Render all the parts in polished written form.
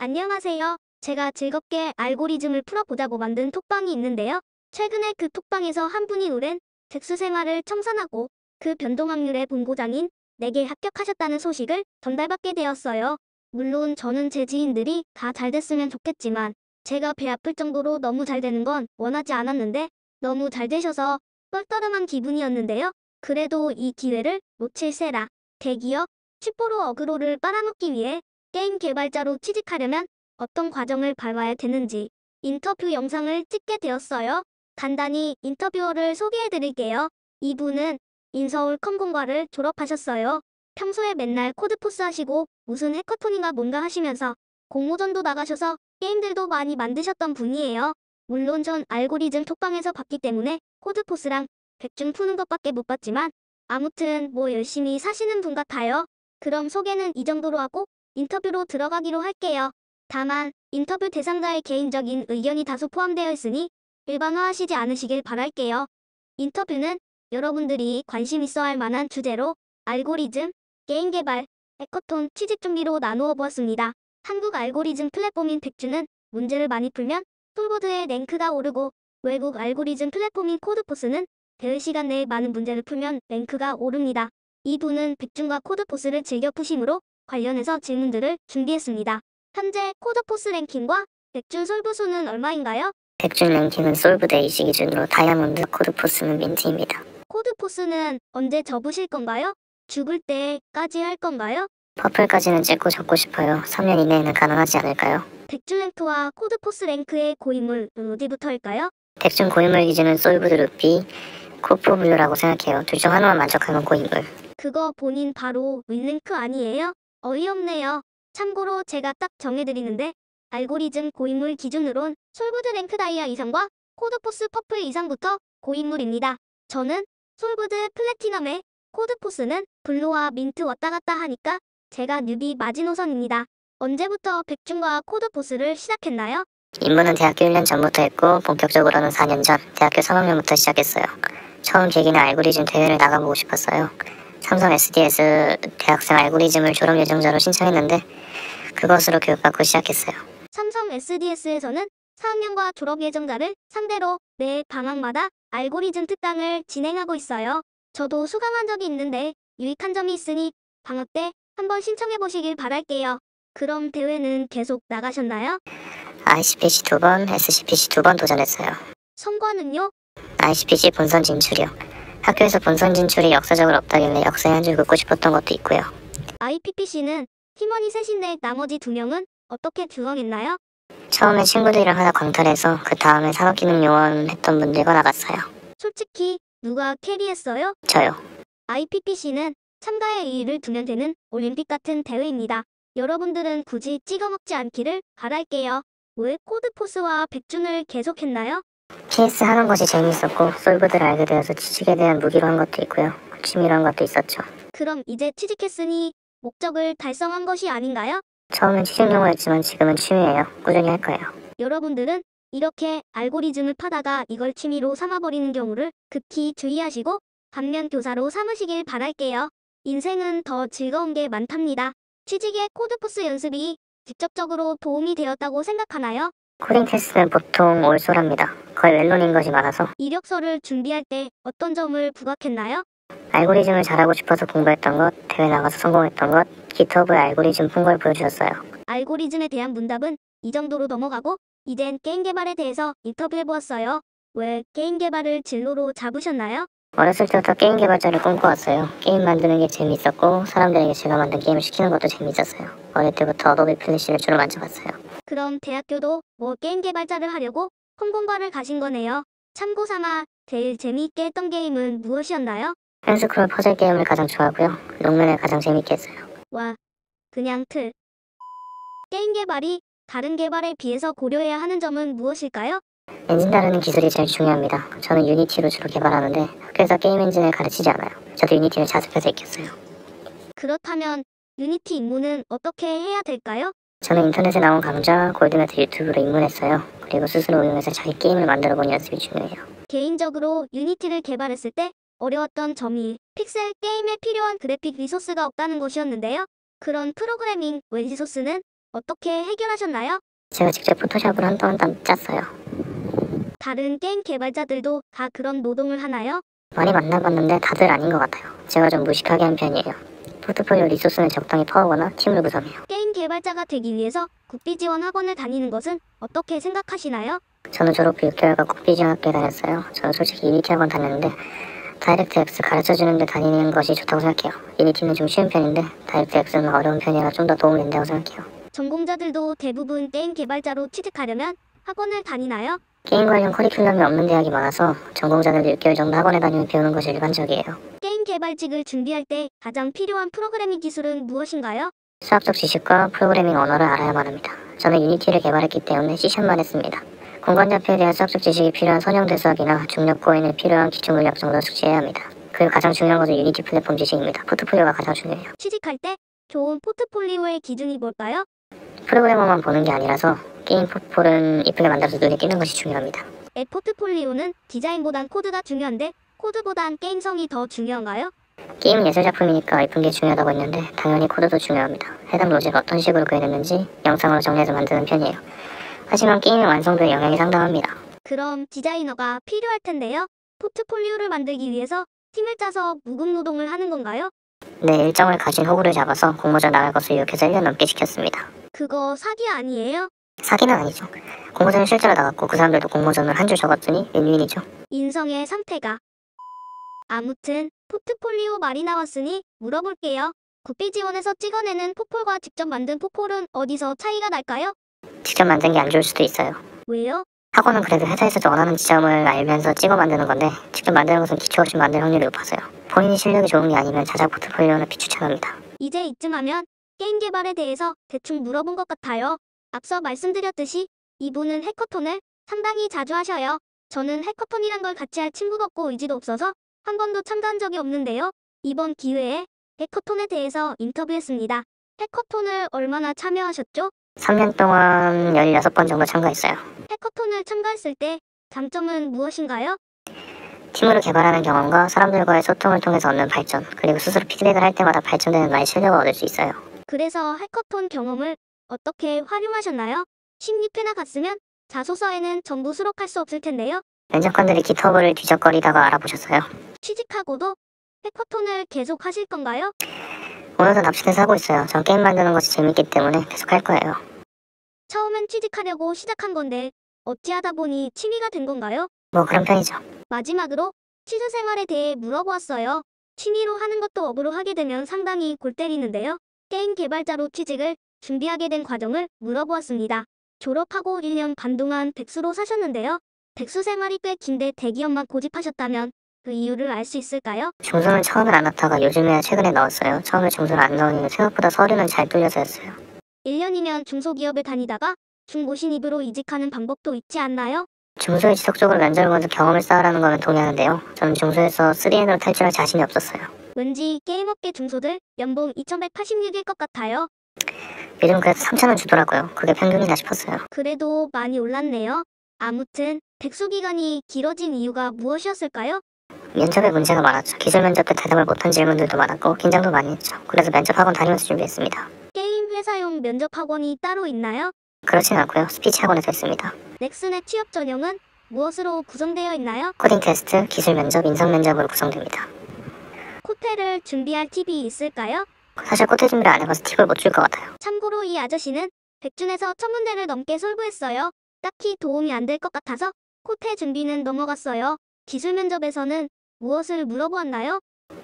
안녕하세요. 제가 즐겁게 알고리즘을 풀어보자고 만든 톡방이 있는데요. 최근에 그 톡방에서 한 분이 오랜 백수 생활을 청산하고 그 변동 확률의 본고장인 4개 합격하셨다는 소식을 전달받게 되었어요. 물론 저는 제 지인들이 다 잘 됐으면 좋겠지만 제가 배 아플 정도로 너무 잘 되는 건 원하지 않았는데 너무 잘 되셔서 뻘떠름한 기분이었는데요. 그래도 이 기회를 놓칠세라. 대기업 슈퍼로 어그로를 빨아먹기 위해 게임 개발자로 취직하려면 어떤 과정을 밟아야 되는지 인터뷰 영상을 찍게 되었어요. 간단히 인터뷰어를 소개해드릴게요. 이분은 인서울 컴공과를 졸업하셨어요. 평소에 맨날 코드포스 하시고 무슨 해커톤인가 뭔가 하시면서 공모전도 나가셔서 게임들도 많이 만드셨던 분이에요. 물론 전 알고리즘 톡방에서 봤기 때문에 코드포스랑 백중 푸는 것밖에 못 봤지만 아무튼 뭐 열심히 사시는 분 같아요. 그럼 소개는 이 정도로 하고 인터뷰로 들어가기로 할게요. 다만 인터뷰 대상자의 개인적인 의견이 다소 포함되어 있으니 일반화하시지 않으시길 바랄게요. 인터뷰는 여러분들이 관심 있어 할 만한 주제로 알고리즘, 게임 개발, 해커톤 취직 준비로 나누어 보았습니다. 한국 알고리즘 플랫폼인 백주는 문제를 많이 풀면 솔보드의 랭크가 오르고 외국 알고리즘 플랫폼인 코드포스는 대회 시간 내에 많은 문제를 풀면 랭크가 오릅니다. 이분은 백준과 코드포스를 즐겨 푸심으로 관련해서 질문들을 준비했습니다. 현재 코드포스 랭킹과 백준 솔브수는 얼마인가요? 백준 랭킹은 솔브드 A시 기준으로 다이아몬드, 코드포스는 민트입니다. 코드포스는 언제 접으실 건가요? 죽을 때까지 할 건가요? 퍼플까지는 찍고 접고 싶어요. 3년 이내에는 가능하지 않을까요? 백준 랭크와 코드포스 랭크의 고인물은 어디부터일까요? 백준 고인물 기준은 솔브드 루피, 코프블루라고 생각해요. 둘 중 하나만 만족하면 고인물. 그거 본인 바로 윈랭크 아니에요? 어이없네요. 참고로 제가 딱 정해드리는데 알고리즘 고인물 기준으론 솔브드 랭크 다이아 이상과 코드포스 퍼플 이상부터 고인물입니다. 저는 솔브드 플래티넘에 코드포스는 블루와 민트 왔다 갔다 하니까 제가 뉴비 마지노선입니다. 언제부터 백준과 코드포스를 시작했나요? 입문은 대학교 1년 전부터 했고 본격적으로는 4년 전 대학교 3학년부터 시작했어요. 처음 계기는 알고리즘 대회를 나가보고 싶었어요. 삼성 SDS 대학생 알고리즘을 졸업 예정자로 신청했는데 그것으로 교육받고 시작했어요. 삼성 SDS에서는 4학년과 졸업 예정자를 상대로 매 방학마다 알고리즘 특강을 진행하고 있어요. 저도 수강한 적이 있는데 유익한 점이 있으니 방학 때 한번 신청해 보시길 바랄게요. 그럼 대회는 계속 나가셨나요? ICPC 2번, SCPC 2번 도전했어요. 성과는요? ICPC 본선 진출이요. 학교에서 본선 진출이 역사적으로 없다길래 역사의 한 줄 긋고 싶었던 것도 있고요. IPPC는 팀원이 셋인데 나머지 2명은 어떻게 조정했나요? 처음에 친구들이랑 하나 광탈해서 그 다음에 산업기능요원 했던 분들과 나갔어요. 솔직히 누가 캐리했어요? 저요. IPPC는 참가의 의의를 두면 되는 올림픽 같은 대회입니다. 여러분들은 굳이 찍어먹지 않기를 바랄게요. 왜 코드포스와 백준을 계속했나요? PS 하는 것이 재미있었고 솔브드를 알게 되어서 취직에 대한 무기로 한 것도 있고요. 취미로 한 것도 있었죠. 그럼 이제 취직했으니 목적을 달성한 것이 아닌가요? 처음엔 취직용어였지만 지금은 취미예요. 꾸준히 할 거예요. 여러분들은 이렇게 알고리즘을 파다가 이걸 취미로 삼아버리는 경우를 극히 주의하시고 반면 교사로 삼으시길 바랄게요. 인생은 더 즐거운 게 많답니다. 취직에 코드포스 연습이 직접적으로 도움이 되었다고 생각하나요? 코딩 테스트는 보통 올솔합니다. 거의 멜론인 것이 많아서. 이력서를 준비할 때 어떤 점을 부각했나요? 알고리즘을 잘하고 싶어서 공부했던 것, 대회 나가서 성공했던 것, 기터브에 알고리즘 푼 걸 보여주셨어요. 알고리즘에 대한 문답은 이 정도로 넘어가고 이젠 게임 개발에 대해서 인터뷰해보았어요. 왜 게임 개발을 진로로 잡으셨나요? 어렸을 때부터 게임 개발자를 꿈꿔왔어요. 게임 만드는 게 재미있었고 사람들에게 제가 만든 게임을 시키는 것도 재미있었어요. 어릴 때부터 어도비 플래시를 주로 만져봤어요. 그럼 대학교도 뭐 게임 개발자를 하려고 컴공과를 가신 거네요. 참고삼아 제일 재미있게 했던 게임은 무엇이었나요? 펜스크롤 퍼즐 게임을 가장 좋아하고요. 롱맨을 가장 재밌게 했어요. 와, 그냥 틀. 게임 개발이 다른 개발에 비해서 고려해야 하는 점은 무엇일까요? 엔진 다루는 기술이 제일 중요합니다. 저는 유니티로 주로 개발하는데 학교에서 게임 엔진을 가르치지 않아요. 저도 유니티를 자습해서 익혔어요. 그렇다면 유니티 입문은 어떻게 해야 될까요? 저는 인터넷에 나온 강좌, 골드매트 유튜브로 입문했어요. 그리고 스스로 응용해서 자기 게임을 만들어본 연습이 중요해요. 개인적으로 유니티를 개발했을 때 어려웠던 점이 픽셀 게임에 필요한 그래픽 리소스가 없다는 것이었는데요. 그런 프로그래밍 웹 리소스는 어떻게 해결하셨나요? 제가 직접 포토샵으로 한 땀 한 땀 짰어요. 다른 게임 개발자들도 다 그런 노동을 하나요? 많이 만나봤는데 다들 아닌 것 같아요. 제가 좀 무식하게 한 편이에요. 포트폴리오 리소스는 적당히 퍼오거나 팀을 구성해요. 게임 개발자가 되기 위해서 국비 지원 학원을 다니는 것은 어떻게 생각하시나요? 저는 졸업 후 6개월간 국비 지원학교에 다녔어요. 저는 솔직히 유니티 학원 다녔는데 다이렉트 X 가르쳐주는 데 다니는 것이 좋다고 생각해요. 유니티는 좀 쉬운 편인데 다이렉트 X는 어려운 편이라 좀 더 도움이 된다고 생각해요. 전공자들도 대부분 게임 개발자로 취직하려면 학원을 다니나요? 게임 관련 커리큘럼이 없는 대학이 많아서 전공자들도 6개월 정도 학원에 다니며 배우는 것이 일반적이에요. 게임 개발직을 준비할 때 가장 필요한 프로그래밍 기술은 무엇인가요? 수학적 지식과 프로그래밍 언어를 알아야만 합니다. 저는 유니티를 개발했기 때문에 C샵만 했습니다. 공간좌표에 대한 수학적 지식이 필요한 선형대 수학이나 중력 고인에 필요한 기초 물리학 정도는 숙지해야 합니다. 그리고 가장 중요한 것은 유니티 플랫폼 지식입니다. 포트폴리오가 가장 중요해요. 취직할 때 좋은 포트폴리오의 기준이 뭘까요? 프로그래머만 보는 게 아니라서 게임 포폴은 이쁘게 만들어서 눈에 띄는 것이 중요합니다. 앱 포트폴리오는 디자인보단 코드가 중요한데 코드보단 게임성이 더 중요한가요? 게임은 예술 작품이니까 이쁜 게 중요하다고 했는데 당연히 코드도 중요합니다. 해당 로직을 어떤 식으로 구현했는지 영상으로 정리해서 만드는 편이에요. 하지만 게임의 완성도에 영향이 상당합니다. 그럼 디자이너가 필요할 텐데요. 포트폴리오를 만들기 위해서 팀을 짜서 무급 노동을 하는 건가요? 네, 일정을 가진 호구를 잡아서 공모전 나갈 것을 유혹해서 1년 넘게 시켰습니다. 그거 사기 아니에요? 사기는 아니죠. 공모전에 실제로 나갔고 그 사람들도 공모전을 한 줄 적었으니 윈윈이죠. 인성의 상태가. 아무튼 포트폴리오 말이 나왔으니 물어볼게요. 국비 지원에서 찍어내는 포폴과 직접 만든 포폴은 어디서 차이가 날까요? 직접 만든 게 안 좋을 수도 있어요. 왜요? 학원은 그래도 회사에서 원하는 지점을 알면서 찍어 만드는 건데 직접 만드는 것은 기초 없이 만들 확률이 높아서요. 본인이 실력이 좋은 게 아니면 자작 포트폴리오는 비추천합니다. 이제 이쯤 하면 게임 개발에 대해서 대충 물어본 것 같아요. 앞서 말씀드렸듯이 이분은 해커톤을 상당히 자주 하셔요. 저는 해커톤이란 걸 같이 할 친구가 없고 의지도 없어서 한 번도 참가한 적이 없는데요. 이번 기회에 해커톤에 대해서 인터뷰했습니다. 해커톤을 얼마나 참여하셨죠? 3년 동안 16번 정도 참가했어요. 해커톤을 참가했을 때 장점은 무엇인가요? 팀으로 개발하는 경험과 사람들과의 소통을 통해서 얻는 발전, 그리고 스스로 피드백을 할 때마다 발전되는 나의 실력을 얻을 수 있어요. 그래서 해커톤 경험을 어떻게 활용하셨나요? 16회나 갔으면 자소서에는 전부 수록할 수 없을 텐데요. 면접관들이 깃허브를 뒤적거리다가 알아보셨어요. 취직하고도 해커톤을 계속 하실 건가요? 오늘도 납치해서 하고 있어요. 전 게임 만드는 것이 재밌기 때문에 계속 할 거예요. 처음엔 취직하려고 시작한 건데 어찌하다 보니 취미가 된 건가요? 뭐 그런 편이죠. 마지막으로 취준 생활에 대해 물어보았어요. 취미로 하는 것도 업으로 하게 되면 상당히 골 때리는데요. 게임 개발자로 취직을 준비하게 된 과정을 물어보았습니다. 졸업하고 1년 반 동안 백수로 사셨는데요. 백수 생활이 꽤 긴데 대기업만 고집하셨다면 그 이유를 알 수 있을까요? 중소는 처음엔 안 넣다가 요즘에야 최근에 넣었어요. 처음에 중소를 안 넣으니 생각보다 서류는 잘 뚫려서였어요. 1년이면 중소기업에 다니다가 중고신입으로 이직하는 방법도 있지 않나요? 중소에 지속적으로 면접을 보면서 경험을 쌓으라는 거는 동의하는데요. 저는 중소에서 3N으로 탈출할 자신이 없었어요. 왠지 게임업계 중소들 연봉 2186일 것 같아요. 요즘 그래서 3,000원 주더라고요. 그게 평균이나 싶었어요. 그래도 많이 올랐네요. 아무튼 백수 기간이 길어진 이유가 무엇이었을까요? 면접에 문제가 많았죠. 기술 면접 때 대답을 못한 질문들도 많았고 긴장도 많이 했죠. 그래서 면접 학원 다니면서 준비했습니다. 게임 회사용 면접 학원이 따로 있나요? 그렇진 않고요. 스피치 학원에서 했습니다. 넥슨의 취업 전형은 무엇으로 구성되어 있나요? 코딩 테스트, 기술 면접, 인성 면접으로 구성됩니다. 코테를 준비할 팁이 있을까요? 사실 코드 준비를 안 해봐서 팁을 못 줄 것 같아요. 참고로 이 아저씨는 100준에서 1000문제를 넘게 솔브했어요. 딱히 도움이 안 될 것 같아서 코테 준비는 넘어갔어요. 기술 면접에서는 무엇을 물어보았나요?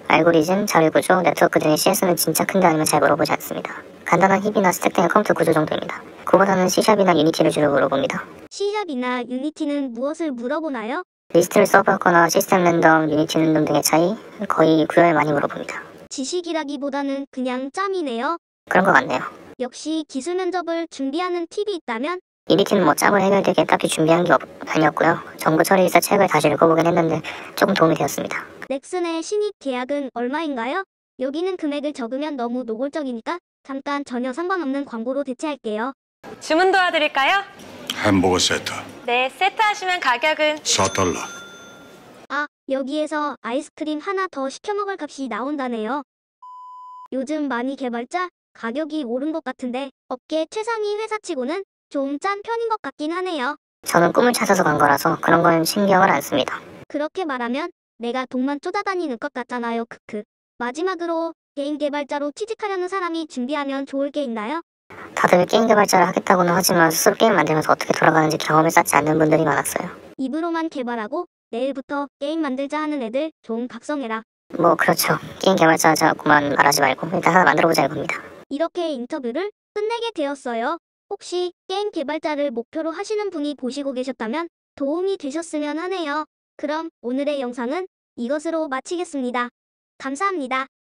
알고리즘, 자료구조, 네트워크 등의 CS는 진짜 큰데 아니면 잘 물어보지 않습니다. 간단한 힙이나 스택 등의 컴퓨터 구조 정도입니다. 그보다는 C샵이나 유니티를 주로 물어봅니다. C샵이나 유니티는 무엇을 물어보나요? 리스트를 써봤거나 시스템 랜덤, 유니티 랜덤 등의 차이, 거의 구현을 많이 물어봅니다. 지식이라기보다는 그냥 짬이네요. 그런 것 같네요. 역시 기술 면접을 준비하는 팁이 있다면 유니티는 뭐 짬을 해결되게 딱히 준비한 게 아니었고요. 정보 처리기사 책을 다시 읽어보긴 했는데 조금 도움이 되었습니다. 넥슨의 신입 계약은 얼마인가요? 여기는 금액을 적으면 너무 노골적이니까 잠깐 전혀 상관없는 광고로 대체할게요. 주문 도와드릴까요? 햄버거 세트 네, 세트하시면 가격은 4달러. 아, 여기에서 아이스크림 하나 더 시켜 먹을 값이 나온다네요. 요즘 많이 개발자 가격이 오른 것 같은데 업계 최상위 회사치고는 좀 짠 편인 것 같긴 하네요. 저는 꿈을 찾아서 간 거라서 그런 건 신경을 안 씁니다. 그렇게 말하면 내가 돈만 쪼다다니는 것 같잖아요. 크크. 마지막으로 게임 개발자로 취직하려는 사람이 준비하면 좋을 게 있나요? 다들 게임 개발자를 하겠다고는 하지만 스스로 게임 만들면서 어떻게 돌아가는지 경험을 쌓지 않는 분들이 많았어요. 입으로만 개발하고 내일부터 게임 만들자 하는 애들 좀 각성해라. 뭐 그렇죠. 게임 개발자 하자고만 말하지 말고 일단 하나 만들어보자 이겁니다. 이렇게 인터뷰를 끝내게 되었어요. 혹시 게임 개발자를 목표로 하시는 분이 보시고 계셨다면 도움이 되셨으면 하네요. 그럼 오늘의 영상은 이것으로 마치겠습니다. 감사합니다.